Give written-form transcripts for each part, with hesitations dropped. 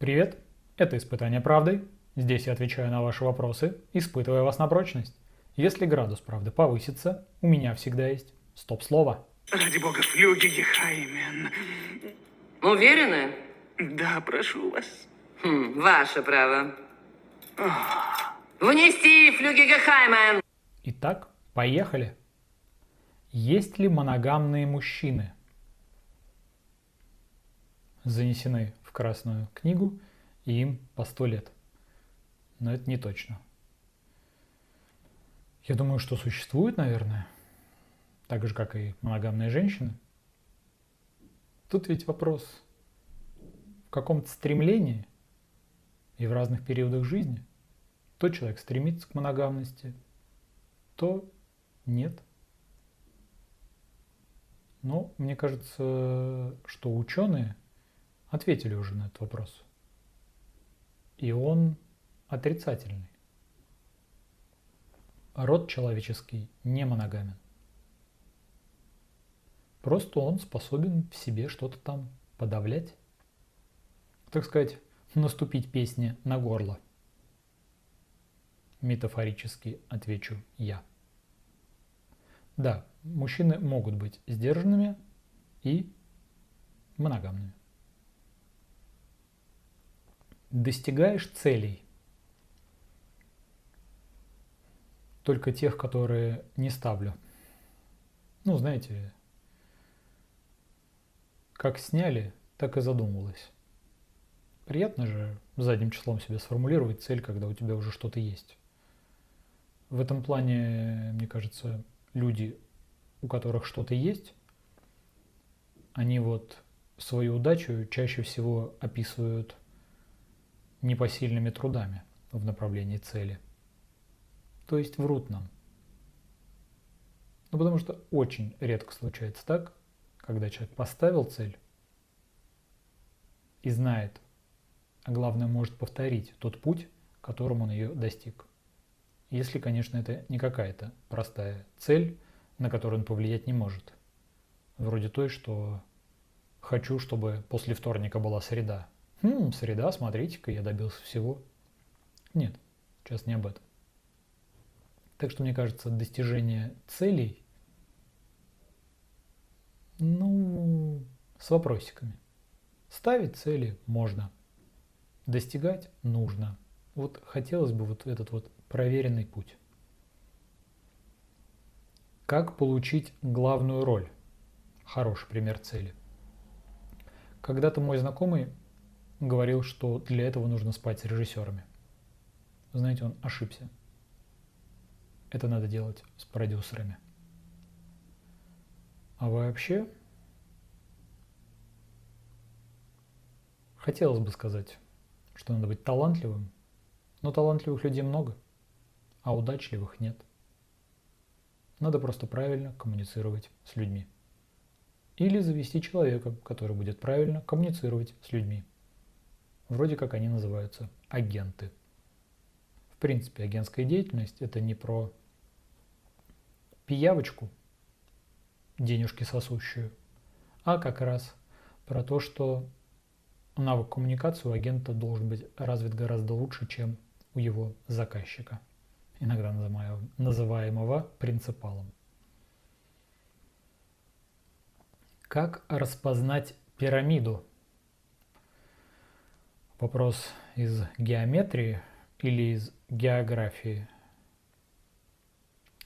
Привет, это «Испытание правдой». Здесь я отвечаю на ваши вопросы, испытывая вас на прочность. Если градус правды повысится, у меня всегда есть стоп-слово. Ради бога, флюги Гехаймен. Уверены? Да, прошу вас. Ваше право. Внести флюги Гехаймен. Итак, поехали. Есть ли моногамные мужчины? Занесены в Красную книгу, и им по 100 лет. Но это не точно. Я думаю, что существует, наверное, так же, как и моногамные женщины. Тут ведь вопрос в каком-то стремлении и в разных периодах жизни. То человек стремится к моногамности, то нет. Но мне кажется, что ученые ответили уже на этот вопрос. И он отрицательный. Род человеческий не моногамен. Просто он способен в себе что-то там подавлять. Так сказать, наступить песне на горло. Метафорически отвечу я. Да, мужчины могут быть сдержанными и моногамными. Достигаешь целей, только тех, которые не ставлю. Ну, знаете, как сняли, так и задумывалось. Приятно же задним числом себе сформулировать цель, когда у тебя уже что-то есть. В этом плане, мне кажется, люди, у которых что-то есть, они вот свою удачу чаще всего описывают непосильными трудами в направлении цели. То есть врут нам. Ну, потому что очень редко случается так, когда человек поставил цель и знает, а главное может повторить тот путь, которым он ее достиг. Если, конечно, это не какая-то простая цель, на которую он повлиять не может. Вроде той, что хочу, чтобы после вторника была среда. Среда, смотрите-ка, я добился всего. Нет, сейчас не об этом. Так что, мне кажется, достижение целей, с вопросиками. Ставить цели можно, достигать нужно. Вот хотелось бы вот этот вот проверенный путь. Как получить главную роль? Хороший пример цели. Когда-то мой знакомый говорил, что для этого нужно спать с режиссерами. Знаете, он ошибся. Это надо делать с продюсерами. А вообще, хотелось бы сказать, что надо быть талантливым, но талантливых людей много, а удачливых нет. Надо просто правильно коммуницировать с людьми. Или завести человека, который будет правильно коммуницировать с людьми. Вроде как они называются агенты. В принципе, агентская деятельность – это не про пиявочку, денежки сосущую, а как раз про то, что навык коммуникации у агента должен быть развит гораздо лучше, чем у его заказчика, иногда называемого принципалом. Как распознать пирамиду? Вопрос из геометрии или из географии?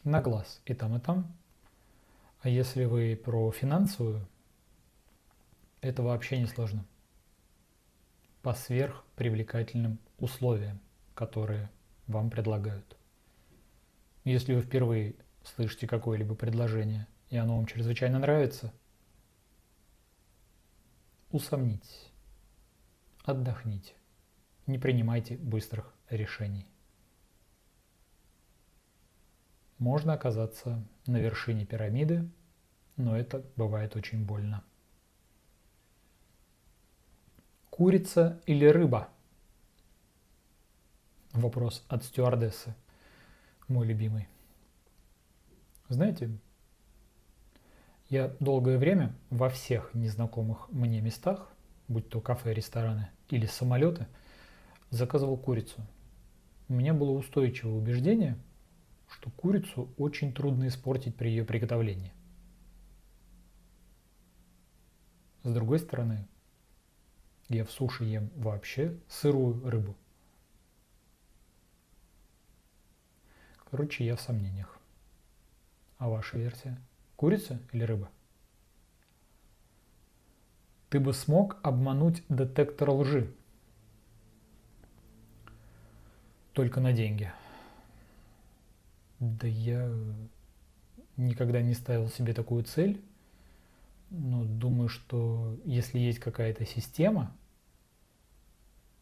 На глаз и там, и там. А если вы про финансовую, это вообще не сложно. По сверхпривлекательным условиям, которые вам предлагают. Если вы впервые слышите какое-либо предложение, и оно вам чрезвычайно нравится, усомнитесь, отдохните, не принимайте быстрых решений. Можно оказаться на вершине пирамиды, но это бывает очень больно. Курица или рыба? Вопрос от стюардессы, мой любимый. Знаете, я долгое время во всех незнакомых мне местах, будь то кафе, рестораны или самолеты, заказывал курицу. У меня было устойчивое убеждение, что курицу очень трудно испортить при ее приготовлении. С другой стороны, я в суши ем вообще сырую рыбу. Короче, я в сомнениях. А ваша версия? Курица или рыба? Ты бы смог обмануть детектор лжи? Только на деньги. Да я никогда не ставил себе такую цель. Но думаю, что если есть какая-то система,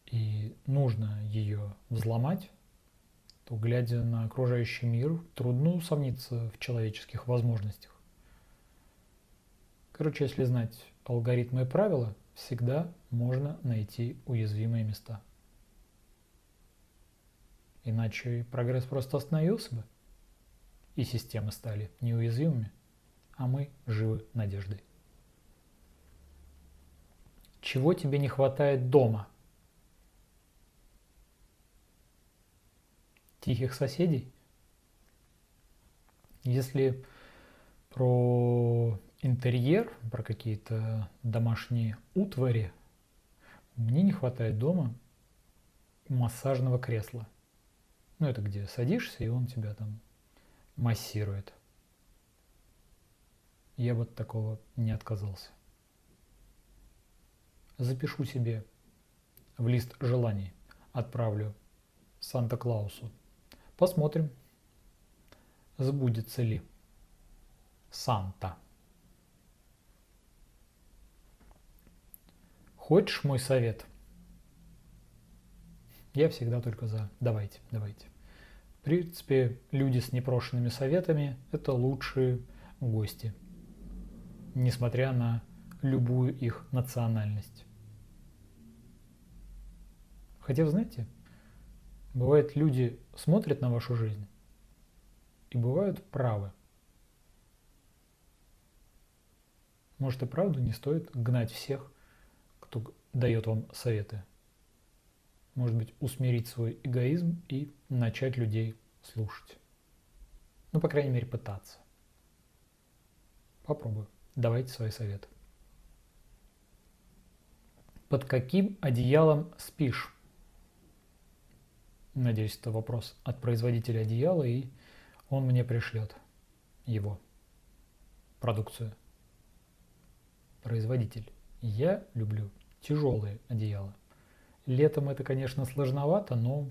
и нужно ее взломать, то, глядя на окружающий мир, трудно усомниться в человеческих возможностях. Короче, если знать алгоритмы и правила, всегда можно найти уязвимые места. Иначе прогресс просто остановился бы, и системы стали неуязвимыми, а мы живы надеждой. Чего тебе не хватает дома? Тихих соседей? Если про интерьер, про какие-то домашние утвари, мне не хватает дома массажного кресла. Ну, это где садишься, и он тебя там массирует. Я бы от такого не отказался. Запишу себе в лист желаний, отправлю Санта-Клаусу. Посмотрим, сбудется ли Санта. Хочешь мой совет? Я всегда только за. Давайте. В принципе, люди с непрошенными советами – это лучшие гости, несмотря на любую их национальность. Хотя, вы знаете, бывает, люди смотрят на вашу жизнь и бывают правы. Может, и правду не стоит гнать всех, кто дает вам советы. Может быть, усмирить свой эгоизм и начать людей слушать. Ну, по крайней мере, пытаться. Попробую. Давайте свои советы. Под каким одеялом спишь? Надеюсь, это вопрос от производителя одеяла, и он мне пришлет его продукцию. Производитель. Я люблю тяжелые одеяла. Летом это, конечно, сложновато, но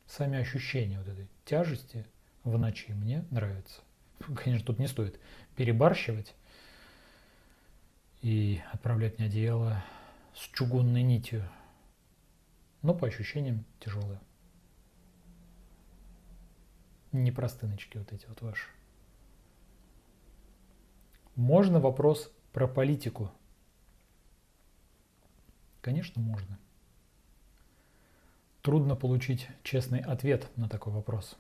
сами ощущения вот этой тяжести в ночи мне нравятся. Конечно, тут не стоит перебарщивать и отправлять мне одеяло с чугунной нитью, но по ощущениям тяжелые. Не простыночки вот эти вот ваши. Можно вопрос про политику? Конечно, можно. Трудно получить честный ответ на такой вопрос.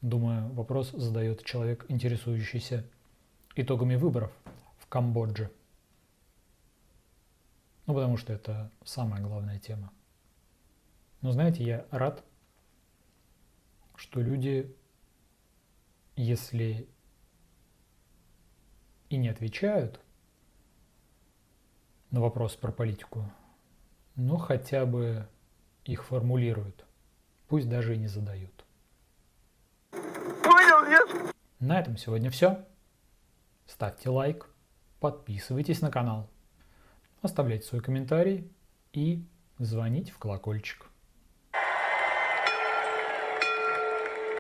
Думаю, вопрос задает человек, интересующийся итогами выборов в Камбодже. Ну, потому что это самая главная тема. Но знаете, я рад, что люди, если и не отвечают на вопрос про политику, но хотя бы их формулируют, пусть даже и не задают. Понял, нет? На этом сегодня все. Ставьте лайк, подписывайтесь на канал, оставляйте свой комментарий и звоните в колокольчик.